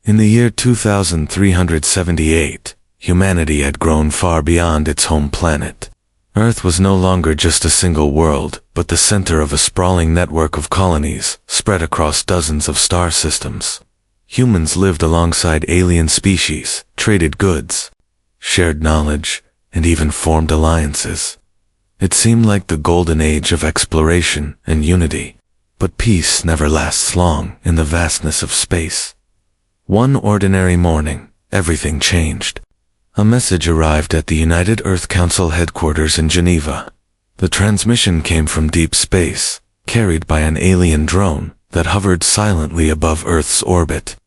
In the year 2378, humanity had grown far beyond its home planet. Earth was no longer just a single world, but the center of a sprawling network of colonies spread across dozens of star systems. Humans lived alongside alien species, traded goods, shared knowledge, and even formed alliances. It seemed like the golden age of exploration and unity, but peace never lasts long in the vastness of space. One ordinary morning, everything changed. A message arrived at the United Earth Council headquarters in Geneva. The transmission came from deep space, carried by an alien drone that hovered silently above Earth's orbit.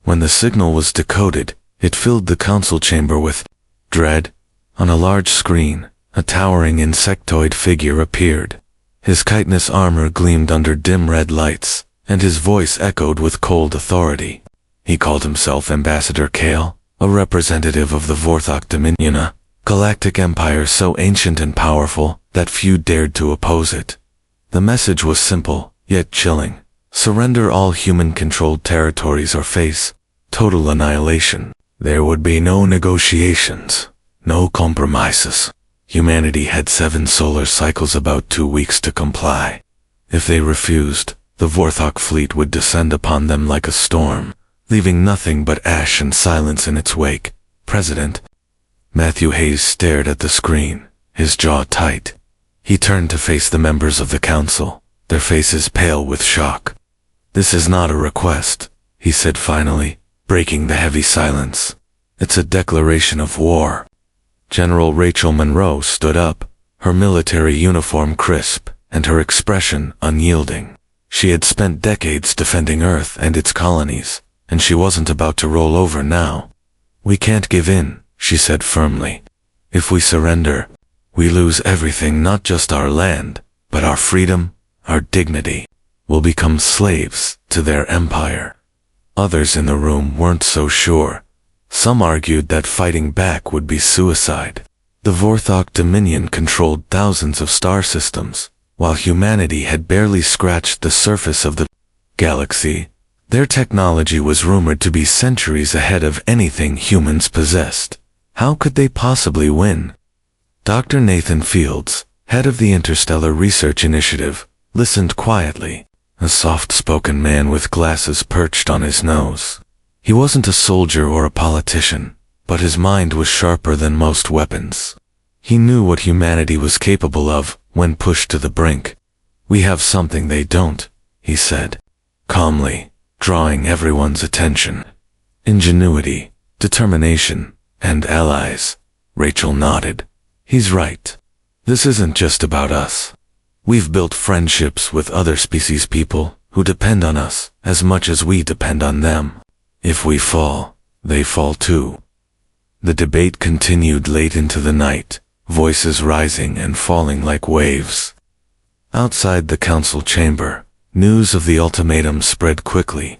When the signal was decoded, it filled the council chamber with dread. On a large screen, a towering insectoid figure appeared. His chitinous armor gleamed under dim red lights, and his voice echoed with cold authority. He called himself Ambassador Kale, a representative of the Vorthok Dominion, a galactic empire so ancient and powerful that few dared to oppose it. The message was simple, yet chilling. Surrender all human-controlled territories or face total annihilation. There would be no negotiations, no compromises. Humanity had 7 solar cycles, about 2 weeks to comply. If they refused, the Vorthok fleet would descend upon them like a storm, leaving nothing but ash and silence in its wake. President Matthew Hayes stared at the screen, his jaw tight. He turned to face the members of the council, their faces pale with shock. "This is not a request," he said finally, breaking the heavy silence. "It's a declaration of war." General Rachel Monroe stood up, her military uniform crisp and her expression unyielding. She had spent decades defending Earth and its colonies, and she wasn't about to roll over now. "We can't give in," she said firmly. "If we surrender, we lose everything, not just our land, but our freedom, our dignity. We'll become slaves to their empire." Others in the room weren't so sure. Some argued that fighting back would be suicide. The Vorthok Dominion controlled thousands of star systems, while humanity had barely scratched the surface of the galaxy. Their technology was rumored to be centuries ahead of anything humans possessed. How could they possibly win? Dr. Nathan Fields, head of the Interstellar Research Initiative, listened quietly, a soft-spoken man with glasses perched on his nose. He wasn't a soldier or a politician, but his mind was sharper than most weapons. He knew what humanity was capable of when pushed to the brink. "We have something they don't," he said, calmly, drawing everyone's attention. "Ingenuity, determination, and allies." Rachel nodded. "He's right. This isn't just about us. We've built friendships with other species people who depend on us as much as we depend on them. If we fall, they fall too." The debate continued late into the night, voices rising and falling like waves. Outside the council chamber, news of the ultimatum spread quickly.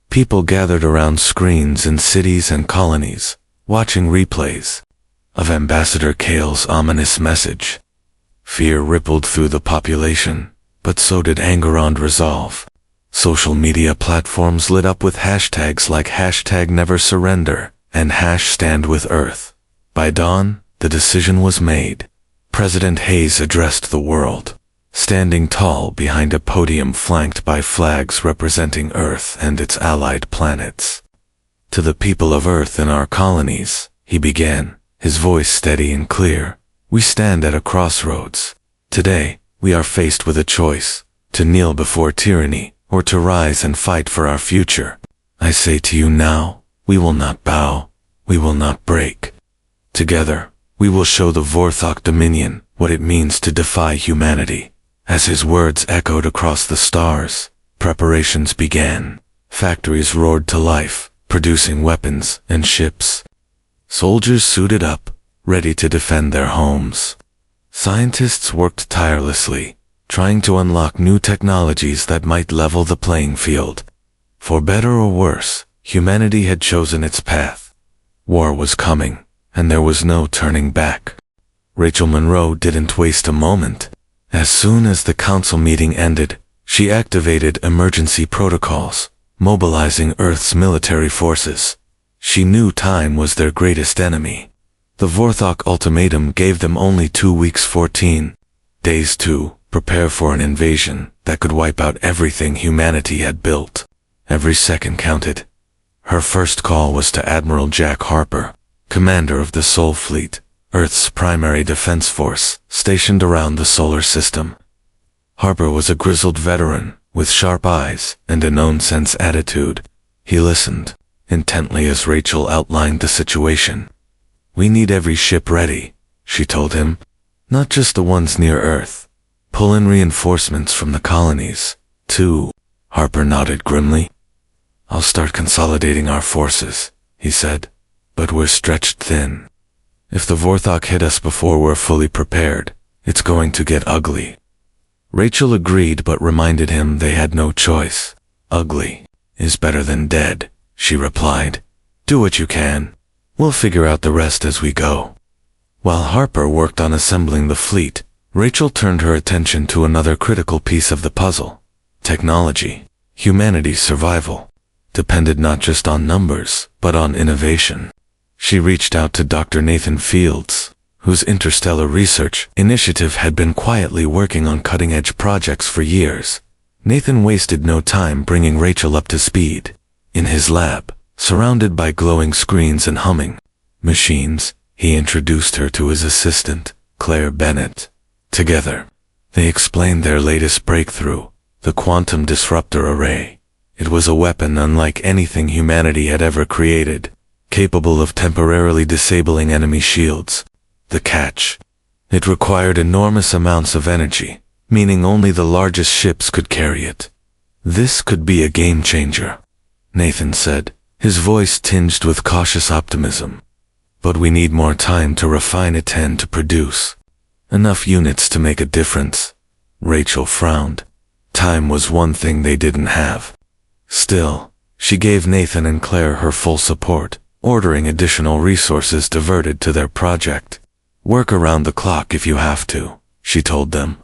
People gathered around screens in cities and colonies, watching replays of Ambassador Kale's ominous message. Fear rippled through the population, but so did anger and resolve. Social media platforms lit up with hashtags like #NeverSurrender and #StandWithEarth. By dawn, the decision was made. President Hayes addressed the world, standing tall behind a podium flanked by flags representing Earth and its allied planets. "To the people of Earth in our colonies," he began, his voice steady and clear, "we stand at a crossroads. Today, we are faced with a choice: to kneel before tyranny, or to rise and fight for our future. I say to you now, we will not bow, we will not break. Together, we will show the Vorthok Dominion what it means to defy humanity." As his words echoed across the stars, preparations began. Factories roared to life, producing weapons and ships. Soldiers suited up, ready to defend their homes. Scientists worked tirelessly, trying to unlock new technologies that might level the playing field. For better or worse, humanity had chosen its path. War was coming, and there was no turning back. Rachel Monroe didn't waste a moment. As soon as the council meeting ended, she activated emergency protocols, mobilizing Earth's military forces. She knew time was their greatest enemy. The Vorthok ultimatum gave them only 2 weeks 14 days to prepare for an invasion that could wipe out everything humanity had built. Every second counted. Her first call was to Admiral Jack Harper, commander of the Sol Fleet, Earth's primary defense force, stationed around the solar system. Harper was a grizzled veteran, with sharp eyes and a no-nonsense attitude. He listened intently as Rachel outlined the situation. "We need every ship ready," she told him. "Not just the ones near Earth. Pull in reinforcements from the colonies, too." Harper nodded grimly. "I'll start consolidating our forces," he said, "but we're stretched thin. If the Vorthok hit us before we're fully prepared, it's going to get ugly." Rachel agreed but reminded him they had no choice. "Ugly is better than dead," she replied. "Do what you can. We'll figure out the rest as we go." While Harper worked on assembling the fleet, Rachel turned her attention to another critical piece of the puzzle. Technology. Humanity's survival depended not just on numbers, but on innovation. She reached out to Dr. Nathan Fields, whose interstellar research initiative had been quietly working on cutting-edge projects for years. Nathan wasted no time bringing Rachel up to speed. In his lab, surrounded by glowing screens and humming machines, he introduced her to his assistant, Claire Bennett. Together, they explained their latest breakthrough, the quantum disruptor array. It was a weapon unlike anything humanity had ever created, capable of temporarily disabling enemy shields. The catch: it required enormous amounts of energy, meaning only the largest ships could carry it. "This could be a game changer," Nathan said, his voice tinged with cautious optimism. "But we need more time to refine it and to produce enough units to make a difference." Rachel frowned. Time was one thing they didn't have. Still, she gave Nathan and Claire her full support, ordering additional resources diverted to their project. "Work around the clock if you have to," she told them.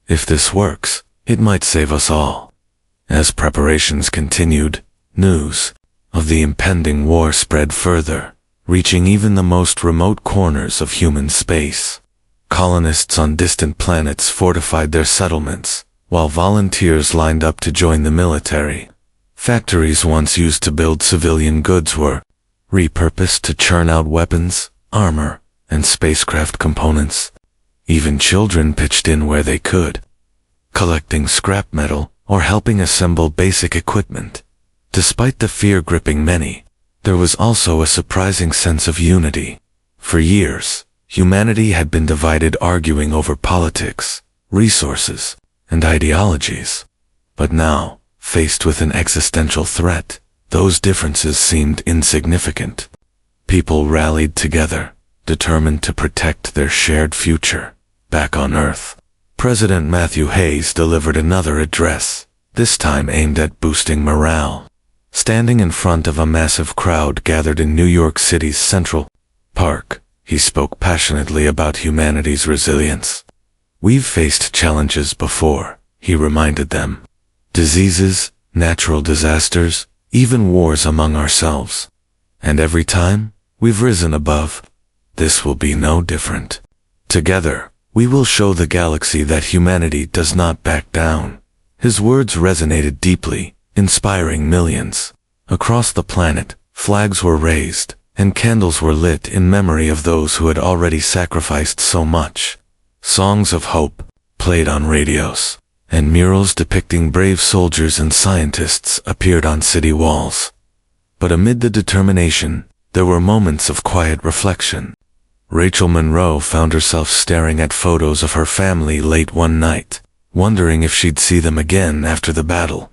"If this works, it might save us all." As preparations continued, news of the impending war spread further, reaching even the most remote corners of human space. Colonists on distant planets fortified their settlements, while volunteers lined up to join the military. Factories once used to build civilian goods were repurposed to churn out weapons, armor, and spacecraft components. Even children pitched in where they could, collecting scrap metal or helping assemble basic equipment. Despite the fear gripping many, there was also a surprising sense of unity. For years, humanity had been divided, arguing over politics, resources, and ideologies. But now, faced with an existential threat, those differences seemed insignificant. People rallied together, determined to protect their shared future. Back on Earth, President Matthew Hayes delivered another address, this time aimed at boosting morale. Standing in front of a massive crowd gathered in New York City's Central Park, he spoke passionately about humanity's resilience. "We've faced challenges before," he reminded them. "Diseases, natural disasters, even wars among ourselves. And every time, we've risen above. This will be no different. Together, we will show the galaxy that humanity does not back down." His words resonated deeply, inspiring millions. Across the planet, flags were raised, and candles were lit in memory of those who had already sacrificed so much. Songs of hope played on radios, and murals depicting brave soldiers and scientists appeared on city walls. But amid the determination, there were moments of quiet reflection. Rachel Monroe found herself staring at photos of her family late one night, wondering if she'd see them again after the battle.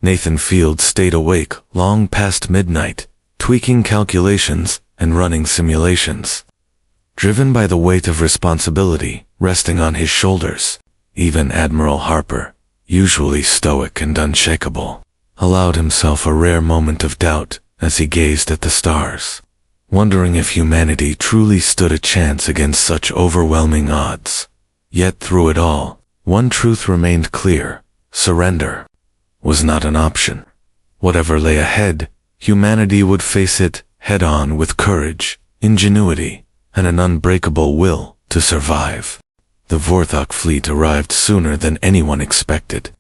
Nathan Fields stayed awake long past midnight, tweaking calculations and running simulations. Driven by the weight of responsibility resting on his shoulders, even Admiral Harper, usually stoic and unshakable, allowed himself a rare moment of doubt as he gazed at the stars, wondering if humanity truly stood a chance against such overwhelming odds. Yet through it all, one truth remained clear: surrender was not an option. Whatever lay ahead, humanity would face it head-on with courage, ingenuity, and an unbreakable will to survive. The Vorthok fleet arrived sooner than anyone expected.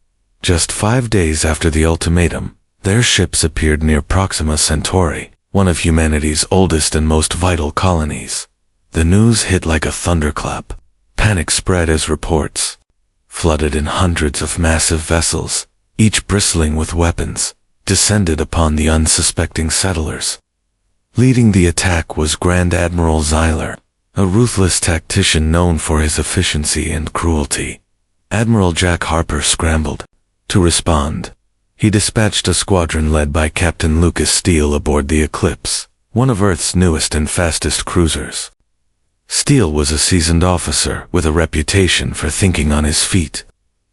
Just 5 days after the ultimatum, their ships appeared near Proxima Centauri, one of humanity's oldest and most vital colonies. The news hit like a thunderclap. Panic spread as reports flooded in hundreds of massive vessels, each bristling with weapons, descended upon the unsuspecting settlers. Leading the attack was Grand Admiral Xyler, a ruthless tactician known for his efficiency and cruelty. Admiral Jack Harper scrambled to respond. He dispatched a squadron led by Captain Lucas Steele aboard the Eclipse, one of Earth's newest and fastest cruisers. Steele was a seasoned officer with a reputation for thinking on his feet.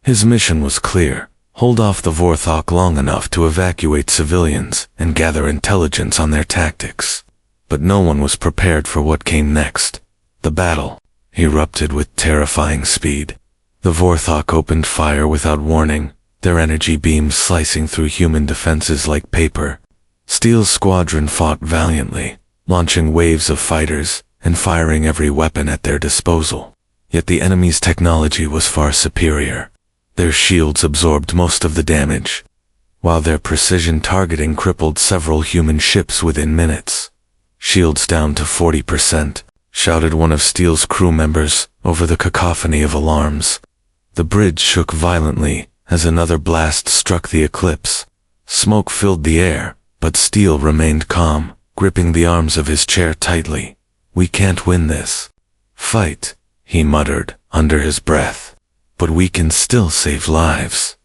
His mission was clear: hold off the Vorthok long enough to evacuate civilians and gather intelligence on their tactics. But no one was prepared for what came next. The battle erupted with terrifying speed. The Vorthok opened fire without warning, their energy beams slicing through human defenses like paper. Steele's squadron fought valiantly, launching waves of fighters and firing every weapon at their disposal. Yet the enemy's technology was far superior. Their shields absorbed most of the damage, while their precision targeting crippled several human ships within minutes. "Shields down to 40%, shouted one of Steele's crew members over the cacophony of alarms. The bridge shook violently as another blast struck the Eclipse. Smoke filled the air, but Steele remained calm, gripping the arms of his chair tightly. "We can't win this fight," he muttered under his breath. "But we can still save lives."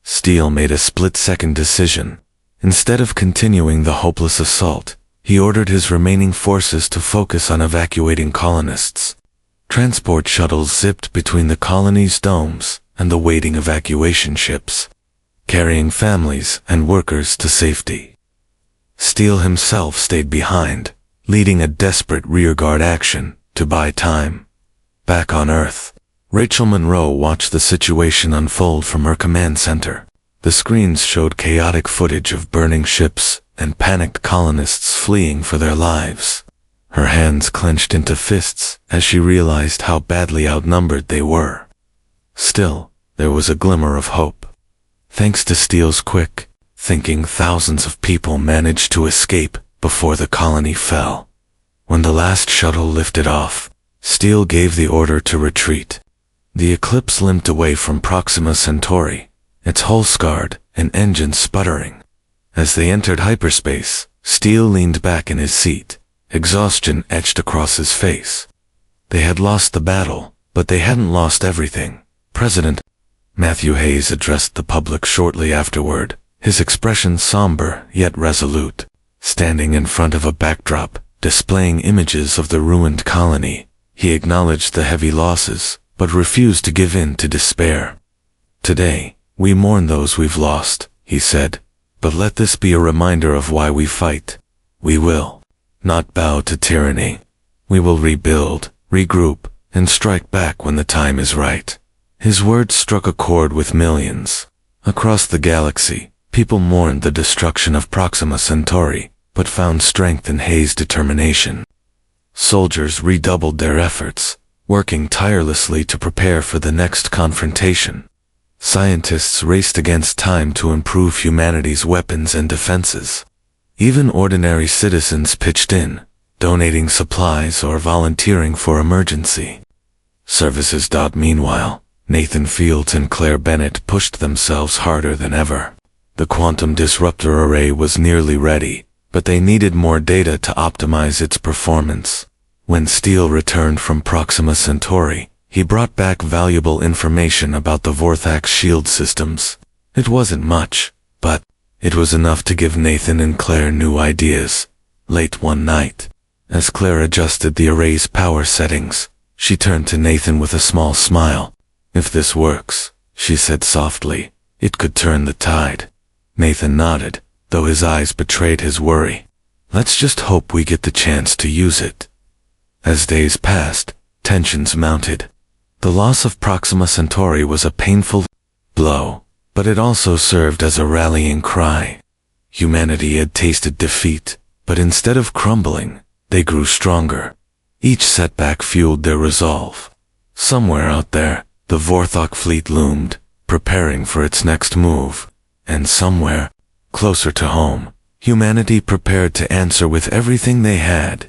Steele made a split-second decision. Instead of continuing the hopeless assault, he ordered his remaining forces to focus on evacuating colonists. Transport shuttles zipped between the colony's domes and the waiting evacuation ships, carrying families and workers to safety. Steele himself stayed behind, leading a desperate rearguard action to buy time. Back on Earth, Rachel Monroe watched the situation unfold from her command center. The screens showed chaotic footage of burning ships and panicked colonists fleeing for their lives. Her hands clenched into fists as she realized how badly outnumbered they were. Still, there was a glimmer of hope. Thanks to Steele's quick thinking, thousands of people managed to escape before the colony fell. When the last shuttle lifted off, Steele gave the order to retreat. The Eclipse limped away from Proxima Centauri, its hull scarred and engines sputtering. As they entered hyperspace, Steele leaned back in his seat, exhaustion etched across his face. They had lost the battle, but they hadn't lost everything. President Matthew Hayes addressed the public shortly afterward, his expression somber yet resolute. Standing in front of a backdrop displaying images of the ruined colony, he acknowledged the heavy losses, but refused to give in to despair. "Today, we mourn those we've lost," he said, "but let this be a reminder of why we fight. We will not bow to tyranny. We will rebuild, regroup, and strike back when the time is right." His words struck a chord with millions. Across the galaxy, people mourned the destruction of Proxima Centauri, but found strength in Hayes' determination. Soldiers redoubled their efforts, working tirelessly to prepare for the next confrontation. Scientists raced against time to improve humanity's weapons and defenses. Even ordinary citizens pitched in, donating supplies or volunteering for emergency services. Meanwhile, Nathan Fields and Claire Bennett pushed themselves harder than ever. The quantum disruptor array was nearly ready, but they needed more data to optimize its performance. When Steele returned from Proxima Centauri, he brought back valuable information about the Vorthak's shield systems. It wasn't much, but it was enough to give Nathan and Claire new ideas. Late one night, as Claire adjusted the array's power settings, she turned to Nathan with a small smile. "If this works," she said softly, "it could turn the tide." Nathan nodded, though his eyes betrayed his worry. "Let's just hope we get the chance to use it." As days passed, tensions mounted. The loss of Proxima Centauri was a painful blow, but it also served as a rallying cry. Humanity had tasted defeat, but instead of crumbling, they grew stronger. Each setback fueled their resolve. Somewhere out there, the Vorthok fleet loomed, preparing for its next move. And somewhere, closer to home, humanity prepared to answer with everything they had.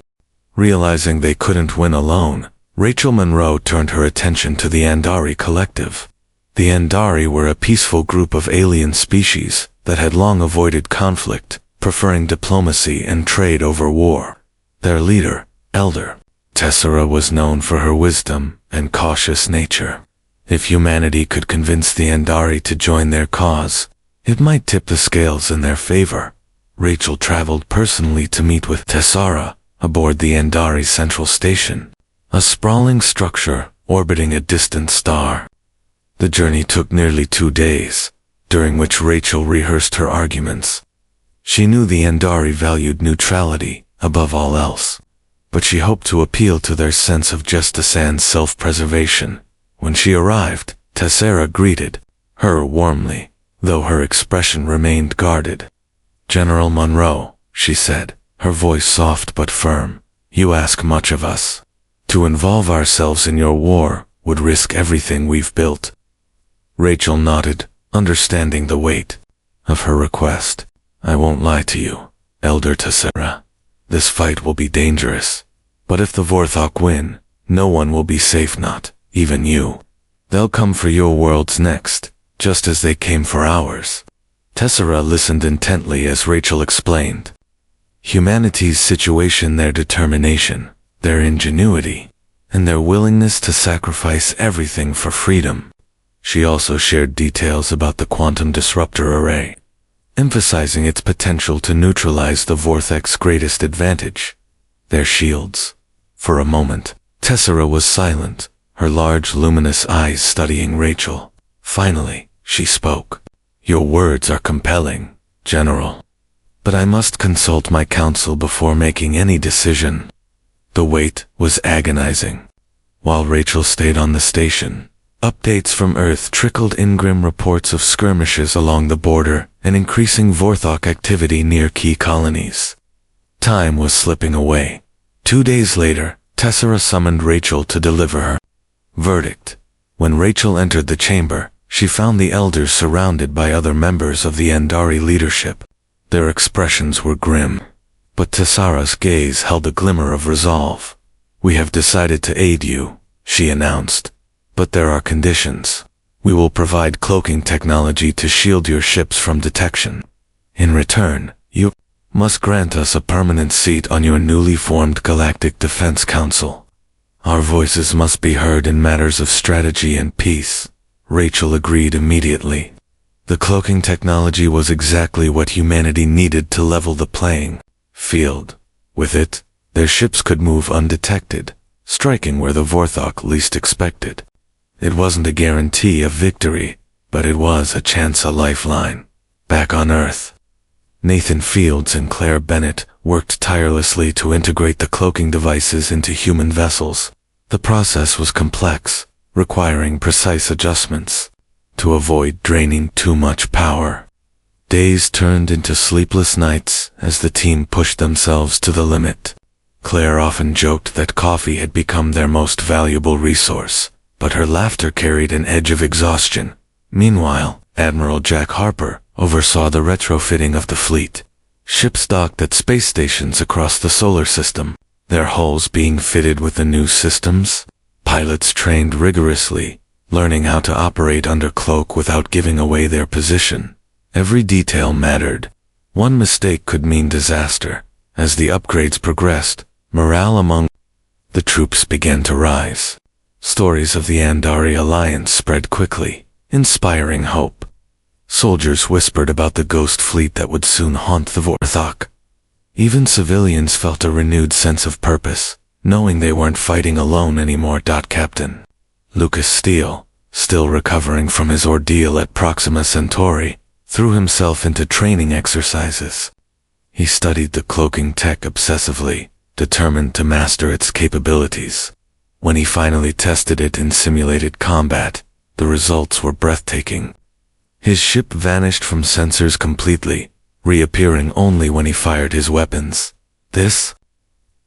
Realizing they couldn't win alone, Rachel Monroe turned her attention to the Andari Collective. The Andari were a peaceful group of alien species that had long avoided conflict, preferring diplomacy and trade over war. Their leader, Elder Tessera, was known for her wisdom and cautious nature. If humanity could convince the Andari to join their cause, it might tip the scales in their favor. Rachel traveled personally to meet with Tessera aboard the Andari Central Station, a sprawling structure orbiting a distant star. The journey took nearly 2 days, during which Rachel rehearsed her arguments. She knew the Andari valued neutrality above all else, but she hoped to appeal to their sense of justice and self-preservation. When she arrived, Tessera greeted her warmly, though her expression remained guarded. "General Monroe," she said, her voice soft but firm, "you ask much of us. To involve ourselves in your war would risk everything we've built." Rachel nodded, understanding the weight of her request. "I won't lie to you, Elder Tessera. This fight will be dangerous. But if the Vorthok win, no one will be safe, not even you. They'll come for your worlds next, just as they came for ours." Tessera listened intently as Rachel explained humanity's situation, their determination, their ingenuity, and their willingness to sacrifice everything for freedom. She also shared details about the quantum disruptor array, emphasizing its potential to neutralize the Vorthok's greatest advantage, their shields. For a moment, Tessera was silent, her large luminous eyes studying Rachel. Finally, she spoke. "Your words are compelling, General. But I must consult my council before making any decision." The wait was agonizing. While Rachel stayed on the station, updates from Earth trickled in, grim reports of skirmishes along the border and increasing Vorthok activity near key colonies. Time was slipping away. 2 days later, Tessera summoned Rachel to deliver her verdict. When Rachel entered the chamber, she found the elders surrounded by other members of the Andari leadership. Their expressions were grim, but Tessera's gaze held a glimmer of resolve. "We have decided to aid you," she announced. "But there are conditions. We will provide cloaking technology to shield your ships from detection. In return, you must grant us a permanent seat on your newly formed Galactic Defense Council. Our voices must be heard in matters of strategy and peace." Rachel agreed immediately. The cloaking technology was exactly what humanity needed to level the playing field. With it, their ships could move undetected, striking where the Vorthok least expected. It wasn't a guarantee of victory, but it was a chance, a lifeline. Back on Earth, Nathan Fields and Claire Bennett worked tirelessly to integrate the cloaking devices into human vessels. The process was complex, requiring precise adjustments to avoid draining too much power. Days turned into sleepless nights as the team pushed themselves to the limit. Claire often joked that coffee had become their most valuable resource, but her laughter carried an edge of exhaustion. Meanwhile, Admiral Jack Harper oversaw the retrofitting of the fleet. Ships docked at space stations across the solar system, their hulls being fitted with the new systems. Pilots trained rigorously, learning how to operate under cloak without giving away their position. Every detail mattered. One mistake could mean disaster. As the upgrades progressed, morale among the troops began to rise. Stories of the Andari alliance spread quickly, inspiring hope. Soldiers whispered about the ghost fleet that would soon haunt the Vorthok. Even civilians felt a renewed sense of purpose, knowing they weren't fighting alone anymore. Captain Lucas Steele, still recovering from his ordeal at Proxima Centauri, threw himself into training exercises. He studied the cloaking tech obsessively, determined to master its capabilities. When he finally tested it in simulated combat, the results were breathtaking. His ship vanished from sensors completely, reappearing only when he fired his weapons. This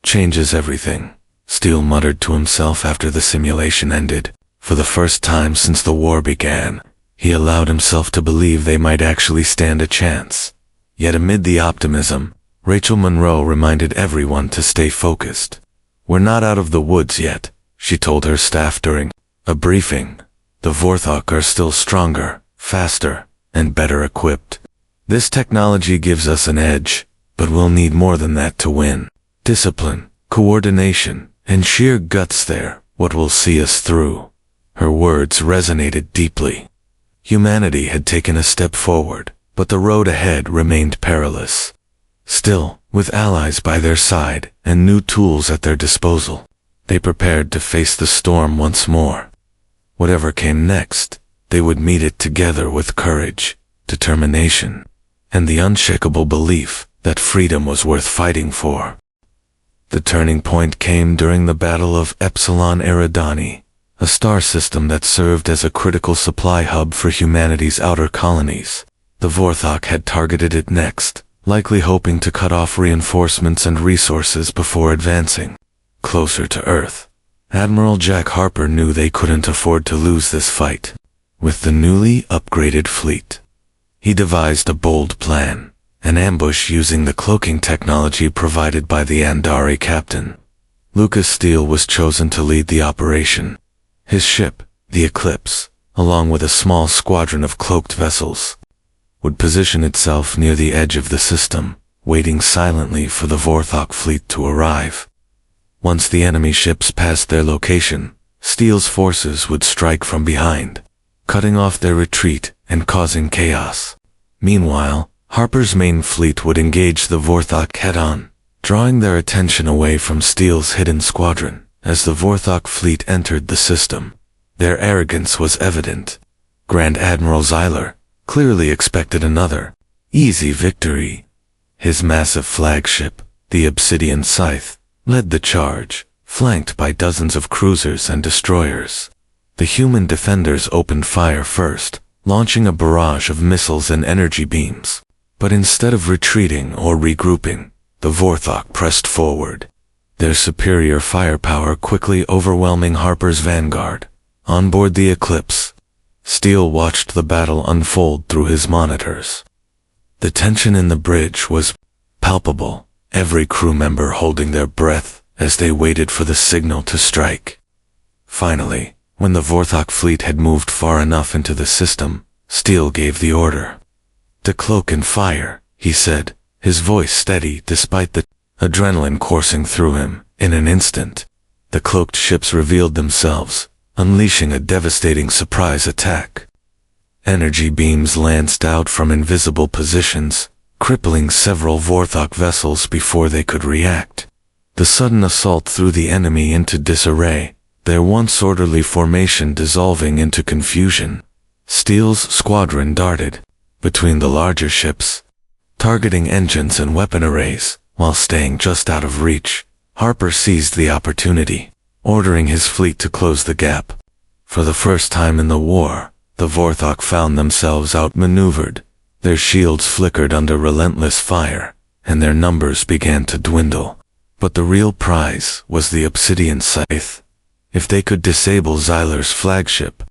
changes everything, Steele muttered to himself after the simulation ended. For the first time since the war began, he allowed himself to believe they might actually stand a chance. Yet amid the optimism, Rachel Monroe reminded everyone to stay focused. "We're not out of the woods yet," she told her staff during a briefing. "The Vorthok are still stronger, faster, and better equipped. This technology gives us an edge, but we'll need more than that to win. Discipline, coordination, and sheer guts there, what will see us through." Her words resonated deeply. Humanity had taken a step forward, but the road ahead remained perilous. Still, with allies by their side and new tools at their disposal, they prepared to face the storm once more. Whatever came next, they would meet it together with courage, determination, and the unshakable belief that freedom was worth fighting for. The turning point came during the Battle of Epsilon Eridani, a star system that served as a critical supply hub for humanity's outer colonies. The Vorthok had targeted it next, likely hoping to cut off reinforcements and resources before advancing closer to Earth. Admiral Jack Harper knew they couldn't afford to lose this fight. With the newly upgraded fleet, he devised a bold plan, an ambush using the cloaking technology provided by the Andari captain. Lucas Steele was chosen to lead the operation. His ship, the Eclipse, along with a small squadron of cloaked vessels, would position itself near the edge of the system, waiting silently for the Vorthok fleet to arrive. Once the enemy ships passed their location, Steele's forces would strike from behind, cutting off their retreat and causing chaos. Meanwhile, Harper's main fleet would engage the Vorthok head-on, drawing their attention away from Steele's hidden squadron. As the Vorthok fleet entered the system, their arrogance was evident. Grand Admiral Zyler clearly expected another easy victory. His massive flagship, the Obsidian Scythe, led the charge, flanked by dozens of cruisers and destroyers. The human defenders opened fire first, launching a barrage of missiles and energy beams. But instead of retreating or regrouping, the Vorthok pressed forward, their superior firepower quickly overwhelming Harper's vanguard. On board the Eclipse, Steele watched the battle unfold through his monitors. The tension in the bridge was palpable, every crew member holding their breath as they waited for the signal to strike. Finally, when the Vorthok fleet had moved far enough into the system, Steele gave the order. "To cloak and fire," he said, his voice steady despite the adrenaline coursing through him. In an instant, the cloaked ships revealed themselves, unleashing a devastating surprise attack. Energy beams lanced out from invisible positions, crippling several Vorthok vessels before they could react. The sudden assault threw the enemy into disarray, their once orderly formation dissolving into confusion. Steele's squadron darted between the larger ships, targeting engines and weapon arrays, while staying just out of reach. Harper seized the opportunity, ordering his fleet to close the gap. For the first time in the war, the Vorthok found themselves outmaneuvered. Their shields flickered under relentless fire, and their numbers began to dwindle. But the real prize was the Obsidian Scythe. If they could disable Zyler's flagship,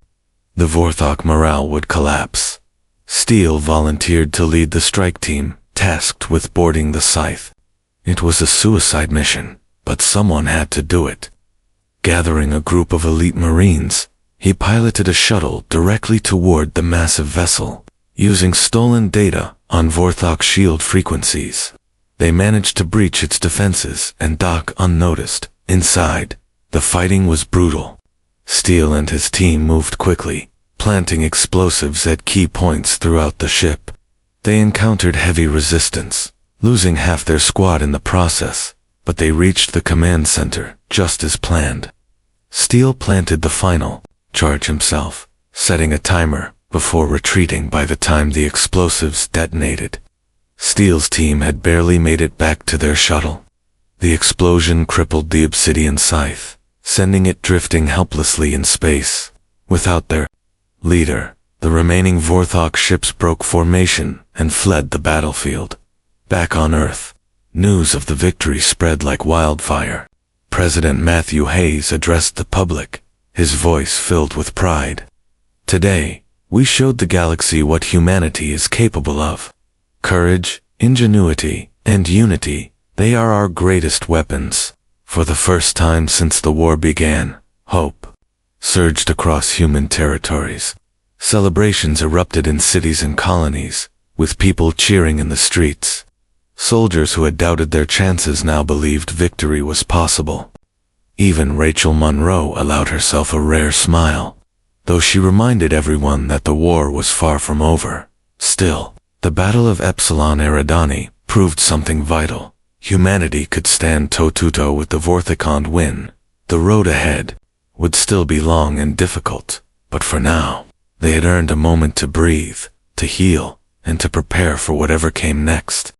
the Vorthok morale would collapse. Steele volunteered to lead the strike team, tasked with boarding the Scythe. It was a suicide mission, but someone had to do it. Gathering a group of elite Marines, he piloted a shuttle directly toward the massive vessel, using stolen data on Vorthok shield frequencies. They managed to breach its defenses and dock unnoticed. Inside, the fighting was brutal. Steele and his team moved quickly, planting explosives at key points throughout the ship. They encountered heavy resistance, losing half their squad in the process, but they reached the command center just as planned. Steele planted the final charge himself, setting a timer before retreating by the time the explosives detonated. Steele's team had barely made it back to their shuttle. The explosion crippled the Obsidian Scythe, sending it drifting helplessly in space. Without their leader, the remaining Vorthok ships broke formation and fled the battlefield. Back on Earth, news of the victory spread like wildfire. President Matthew Hayes addressed the public, his voice filled with pride. Today, we showed the galaxy what humanity is capable of. Courage, ingenuity, and unity, they are our greatest weapons. For the first time since the war began, hope surged across human territories. Celebrations erupted in cities and colonies, with people cheering in the streets. Soldiers who had doubted their chances now believed victory was possible. Even Rachel Monroe allowed herself a rare smile, though she reminded everyone that the war was far from over. Still, the Battle of Epsilon Eridani proved something vital. Humanity could stand toe-to-toe with the Vorthicon win. The road ahead would still be long and difficult, but for now, they had earned a moment to breathe, to heal, and to prepare for whatever came next.